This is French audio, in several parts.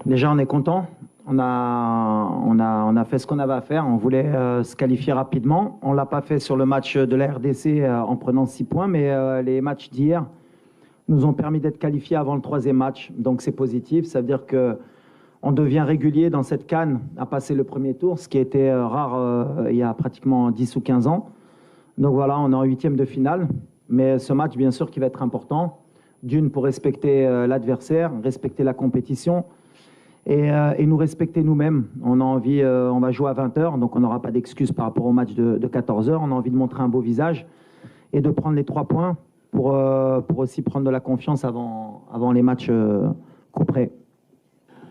Déjà, on est content. On a fait ce qu'on avait à faire. On voulait se qualifier rapidement. On ne l'a pas fait sur le match de la RDC en prenant 6 points, mais les matchs d'hier nous ont permis d'être qualifiés avant le 3e match. Donc c'est positif. Ça veut dire qu'on devient régulier dans cette CAN à passer le premier tour, ce qui était rare il y a pratiquement 10 ou 15 ans. Donc voilà, on est en 8e de finale. Mais ce match, bien sûr, qui va être important. D'une, pour respecter l'adversaire, respecter la compétition. Et nous respecter nous-mêmes. On a envie, on va jouer à 20h, donc on n'aura pas d'excuses par rapport au match de 14h. On a envie de montrer un beau visage et de prendre les 3 points pour aussi prendre de la confiance avant les matchs couperets.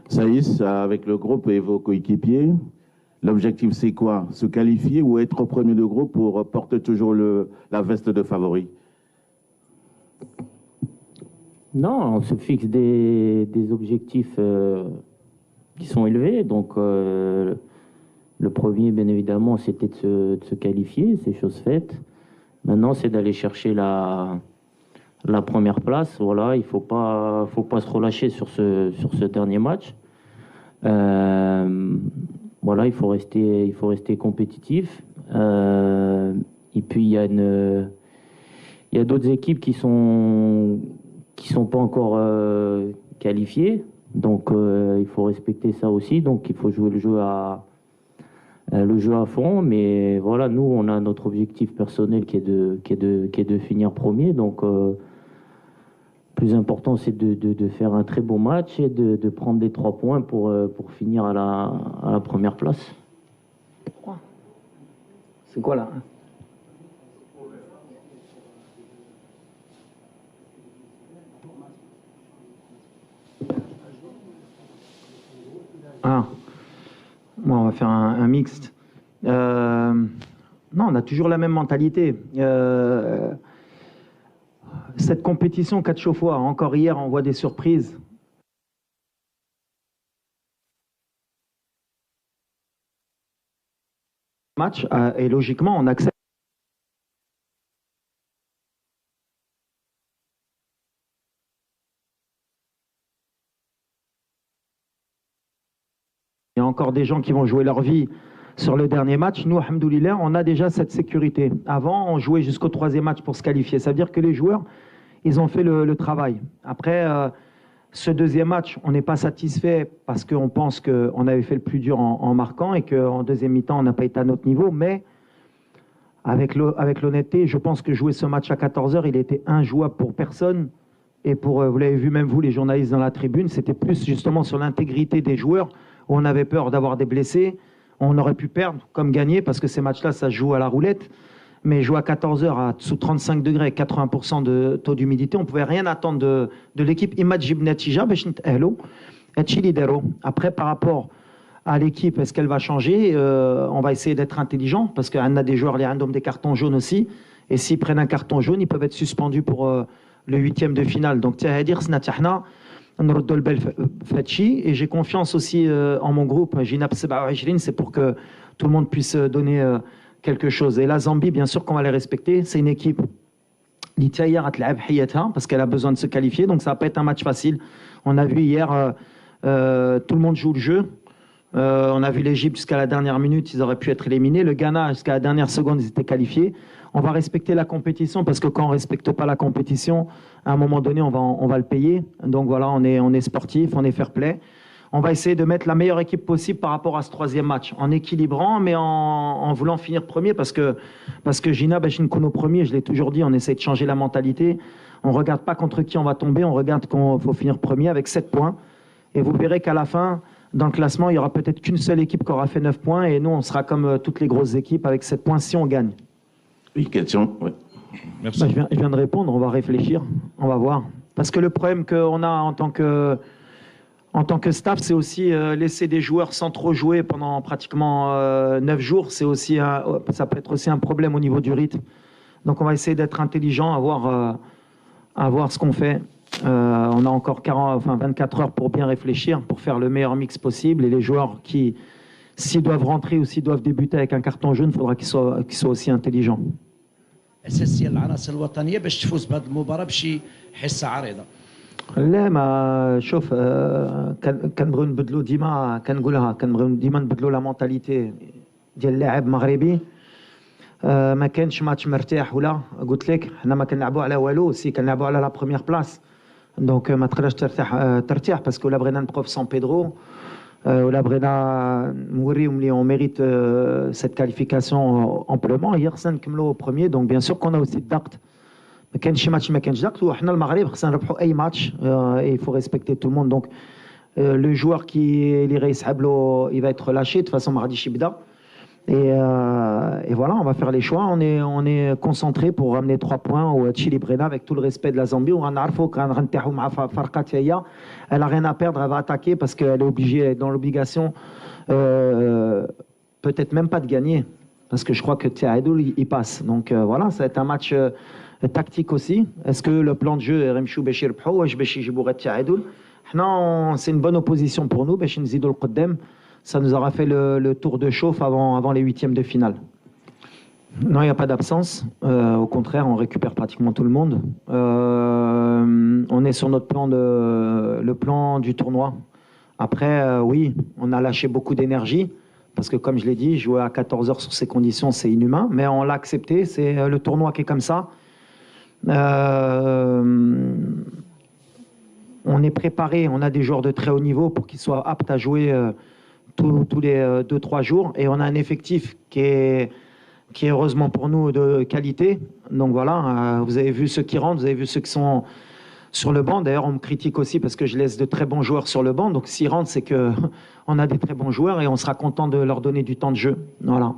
Saïs, avec le groupe et vos coéquipiers, l'objectif c'est quoi? Se qualifier ou être au premier de groupe pour porter toujours la veste de favori? Non, on se fixe des objectifs qui sont élevés. Donc, le premier, bien évidemment, c'était de se qualifier, c'est chose faite. Maintenant, c'est d'aller chercher la première place. Voilà, il faut pas se relâcher sur ce dernier match. Voilà, il faut rester compétitif. Et puis, il y a d'autres équipes qui sont pas encore qualifiées. Donc, il faut respecter ça aussi. Donc, il faut jouer le jeu à fond. Mais voilà, nous, on a notre objectif personnel qui est de finir premier. Donc, plus important, c'est de faire un très bon match et de prendre les 3 points pour finir à la première place. C'est quoi là? Ah, bon, on va faire un mixte. Non, on a toujours la même mentalité. Cette compétition 4 fois, encore hier, on voit des surprises. Match, et logiquement, on accepte. Il y a encore des gens qui vont jouer leur vie sur le dernier match. Nous, alhamdoulilah, on a déjà cette sécurité. Avant, on jouait jusqu'au 3e match pour se qualifier. Ça veut dire que les joueurs, ils ont fait le travail. Après, ce 2e match, on n'est pas satisfait parce qu'on pense qu'on avait fait le plus dur en marquant et qu'en 2e mi-temps, on n'a pas été à notre niveau. Mais avec l'honnêteté, je pense que jouer ce match à 14h, il était injouable pour personne. Et vous l'avez vu même vous, les journalistes dans la tribune, c'était plus justement sur l'intégrité des joueurs où on avait peur d'avoir des blessés. On aurait pu perdre comme gagner parce que ces matchs-là, ça se joue à la roulette. Mais jouer à 14h sous 35 degrés, 80% de taux d'humidité, on ne pouvait rien attendre de l'équipe. Après, par rapport à l'équipe, est-ce qu'elle va changer? On va essayer d'être intelligent parce qu'on a des joueurs, les randoms des cartons jaunes aussi. Et s'ils prennent un carton jaune, ils peuvent être suspendus pour le 8e de finale. Donc, et j'ai confiance aussi en mon groupe, Ginab 27, c'est pour que tout le monde puisse donner quelque chose. Et la Zambie, bien sûr qu'on va les respecter. C'est une équipe parce qu'elle a besoin de se qualifier, donc ça va pas être un match facile. On a vu hier, tout le monde joue le jeu. On a vu l'Égypte jusqu'à la dernière minute, ils auraient pu être éliminés. Le Ghana, jusqu'à la dernière seconde, ils étaient qualifiés. On va respecter la compétition parce que quand on ne respecte pas la compétition, à un moment donné, on va le payer. Donc voilà, on est sportif, on est fair play. On va essayer de mettre la meilleure équipe possible par rapport à ce 3e match, en équilibrant, mais en voulant finir premier parce que Gina Bachinkono premier, je l'ai toujours dit, on essaie de changer la mentalité. On ne regarde pas contre qui on va tomber, on regarde qu'il faut finir premier avec 7 points. Et vous verrez qu'à la fin, dans le classement, il n'y aura peut-être qu'une seule équipe qui aura fait 9 points et nous, on sera comme toutes les grosses équipes avec 7 points si on gagne. Oui, question. Oui. Merci. Je viens de répondre, on va réfléchir, on va voir. Parce que le problème qu'on a en tant que staff, c'est aussi laisser des joueurs sans trop jouer pendant pratiquement 9 jours. Ça peut être aussi un problème au niveau du rythme. Donc on va essayer d'être intelligent, à voir ce qu'on fait. On a encore 24 heures pour bien réfléchir, pour faire le meilleur mix possible. Et les joueurs qui, s'ils doivent rentrer ou s'ils doivent débuter avec un carton jaune, il faudra qu'ils soient aussi intelligents. اساسيه للعناصر الوطنيه باش تفوز بهذه المباراه بشي حصه عريضه. لا ما شوف كنبغيو نبدلوا ديما كنقولها كنبغيو ديما نبدلوا لا مونتاليتي ديال اللاعب مغربي. ما كانش ماتش مرتاح ولا قلت لك حنا ما كنلعبوا على والو سي كنلعبوا على لا بروميير بلاص. دونك ما تقدرش ترتاح باسكو لا بغينا نبقاو في سان بيدرو ولا بغينا نوريو ملي اون ميريت سيت كاليفيكاسيون امبلومون هي خصنا نكملوا بروميير. دونك بيان سور كون اوسي الضغط ما كانش شي ماتش ما كانش ضغط وحنا المغرب خصنا نربحوا اي ماتش اي فو ريسبكتي تو الموند. دونك لو جوار كي اللي غيسحب له il va être lâché de toute façon ما غاديش يبدا. Et voilà, on va faire les choix. On est concentré pour ramener 3 points au Chili Brena avec tout le respect de la Zambie. On a elle n'a rien à perdre, elle va attaquer parce qu'elle est obligée, elle est dans l'obligation, peut-être même pas de gagner. Parce que je crois que Tiaedoul, il passe. Donc voilà, ça va être un match tactique aussi. Est-ce que le plan de jeu est Remchou Béchir Pho ou Béchir Jibouret Tiaedoul? C'est une bonne opposition pour nous. Béchir Nzidou Qodem. Ça nous aura fait le tour de chauffe avant les huitièmes de finale. Non, il n'y a pas d'absence. Au contraire, on récupère pratiquement tout le monde. On est sur notre le plan du tournoi. Après, oui, on a lâché beaucoup d'énergie. Parce que comme je l'ai dit, jouer à 14 heures sur ces conditions, c'est inhumain. Mais on l'a accepté. C'est le tournoi qui est comme ça. On est préparé. On a des joueurs de très haut niveau pour qu'ils soient aptes à jouer tous les 2-3 jours. Et on a un effectif qui est heureusement pour nous de qualité. Donc voilà, vous avez vu ceux qui rentrent, vous avez vu ceux qui sont sur le banc. D'ailleurs, on me critique aussi parce que je laisse de très bons joueurs sur le banc. Donc s'ils rentrent, c'est qu'on a des très bons joueurs et on sera content de leur donner du temps de jeu. Voilà.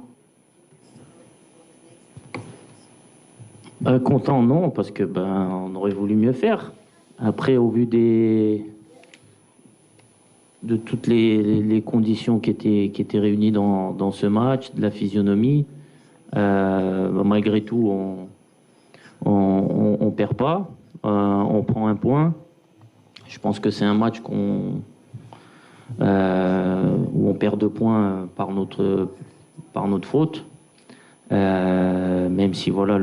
Content, non, parce que on aurait voulu mieux faire. Après, au vu de toutes les conditions qui étaient réunies dans ce match, de la physionomie, malgré tout, on perd pas, on prend un point. Je pense que c'est un match où on perd 2 points par notre faute, même si voilà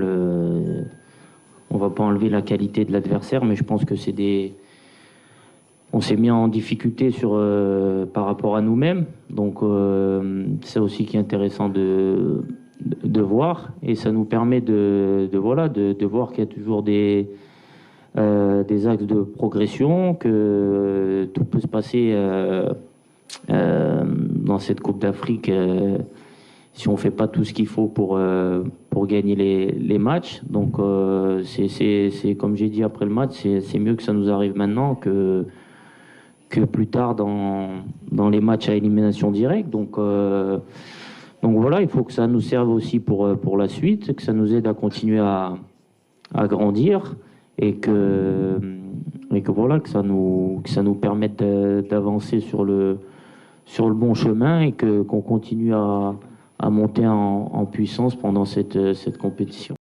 on va pas enlever la qualité de l'adversaire, mais je pense que on s'est mis en difficulté par rapport à nous-mêmes, donc c'est aussi qui est intéressant de voir, et ça nous permet de voir qu'il y a toujours des axes de progression, que tout peut se passer dans cette Coupe d'Afrique si on fait pas tout ce qu'il faut pour gagner les matchs. Donc c'est comme j'ai dit après le match, c'est mieux que ça nous arrive maintenant que plus tard dans les matchs à élimination directe. Donc voilà, il faut que ça nous serve aussi pour la suite, que ça nous aide à continuer à grandir, et que voilà, que ça nous permette d'avancer sur le bon chemin, et qu'on continue à monter en puissance pendant cette compétition.